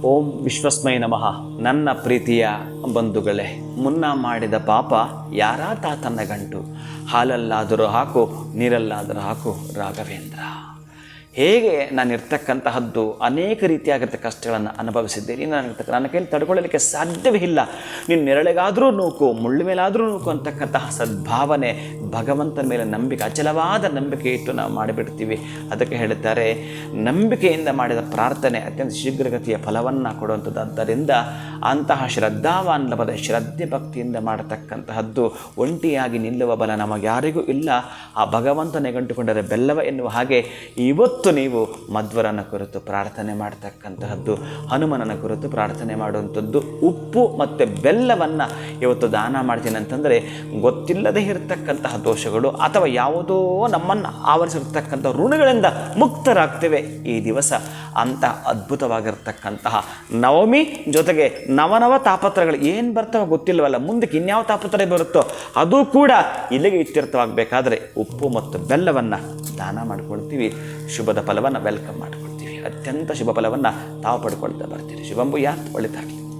ಓಂ ವಿಶ್ವಸ್ಮೈ ನಮಃ. ನನ್ನ ಪ್ರೀತಿಯ ಬಂಧುಗಳೇ, ಮುನ್ನ ಮಾಡಿದ ಪಾಪ ಯಾರಾತ ತನ್ನ ಗಂಟು, ಹಾಲಲ್ಲಾದರೂ ಹಾಕು ನೀರಲ್ಲಾದರೂ ಹಾಕು ರಾಘವೇಂದ್ರ. ಹೇಗೆ ನಾನಿರ್ತಕ್ಕಂತಹದ್ದು ಅನೇಕ ರೀತಿಯಾಗಿರ್ತ ಕಷ್ಟಗಳನ್ನು ಅನುಭವಿಸಿದ್ದೀನಿ. ನನ್ನ ಕೈಯಲ್ಲಿ ತಡ್ಕೊಳ್ಳಲಿಕ್ಕೆ ಸಾಧ್ಯವೇ ಇಲ್ಲ. ನೀನು ನೆರಳಿಗಾದರೂ ನೂಕು, ಮುಳ್ಳು ಮೇಲಾದರೂ ನೂಕು ಅಂತಕ್ಕಂತಹ ಸದ್ಭಾವನೆ, ಭಗವಂತನ ಮೇಲೆ ನಂಬಿಕೆ, ಅಚಲವಾದ ನಂಬಿಕೆ ಇಟ್ಟು ನಾವು ಮಾಡಿಬಿಡ್ತೀವಿ. ಅದಕ್ಕೆ ಹೇಳುತ್ತಾರೆ, ನಂಬಿಕೆಯಿಂದ ಮಾಡಿದ ಪ್ರಾರ್ಥನೆ ಅತ್ಯಂತ ಶೀಘ್ರಗತಿಯ ಫಲವನ್ನು ಕೊಡುವಂಥದ್ದು. ಆದ್ದರಿಂದ ಅಂತಹ ಶ್ರದ್ಧಾವಾನ್ ಲಭದ ಶ್ರದ್ಧೆ ಭಕ್ತಿಯಿಂದ ಮಾಡತಕ್ಕಂತಹದ್ದು ಒಂಟಿಯಾಗಿ ನಿಲ್ಲುವ ಬಲ ನಮಗ್ಯಾರಿಗೂ ಇಲ್ಲ. ಆ ಭಗವಂತನೇ ಗಂಟುಕೊಂಡರೆ ಬೆಲ್ಲವ ಎನ್ನುವ ಹಾಗೆ ಇವತ್ತು ನೀವು ಮಧ್ವರನ ಕುರಿತು ಪ್ರಾರ್ಥನೆ ಮಾಡ್ತಕ್ಕಂತಹದ್ದು, ಹನುಮನನ ಕುರಿತು ಪ್ರಾರ್ಥನೆ ಮಾಡುವಂಥದ್ದು. ಉಪ್ಪು ಮತ್ತು ಬೆಲ್ಲವನ್ನು ಇವತ್ತು ದಾನ ಮಾಡ್ತೀನಿ ಅಂತಂದರೆ ಗೊತ್ತಿಲ್ಲದೆ ಇರತಕ್ಕಂತಹ ದೋಷಗಳು ಅಥವಾ ಯಾವುದೋ ನಮ್ಮನ್ನು ಆವರಿಸಿರ್ತಕ್ಕಂಥ ಋಣಗಳಿಂದ ಮುಕ್ತರಾಗ್ತೇವೆ ಈ ದಿವಸ. ಅಂತಹ ಅದ್ಭುತವಾಗಿರ್ತಕ್ಕಂತಹ ನವಮಿ ಜೊತೆಗೆ ನವನವ ತಾಪತ್ರಗಳು ಏನು ಬರ್ತಾವೋ ಗೊತ್ತಿಲ್ಲವಲ್ಲ, ಮುಂದಕ್ಕೆ ಇನ್ಯಾವ ತಾಪತ್ರ ಬರುತ್ತೋ ಅದು ಕೂಡ ಇಲ್ಲಿಗೆ ಇತ್ಯರ್ಥವಾಗಬೇಕಾದ್ರೆ ಉಪ್ಪು ಮತ್ತು ಬೆಲ್ಲವನ್ನು ದಾನ ಮಾಡ್ಕೊಳ್ತೀವಿ. ಶುಭದ ಫಲವನ್ನು ವೆಲ್ಕಮ್ ಮಾಡ್ಕೊಳ್ತೀವಿ. ಅತ್ಯಂತ ಶುಭ ಫಲವನ್ನು ತಾವು ಪಡ್ಕೊಳ್ತಾ ಬರ್ತೀವಿ. ಶುಭಂಭೂಯಾತ್, ಒಳ್ಳೆದಾಗಲಿ.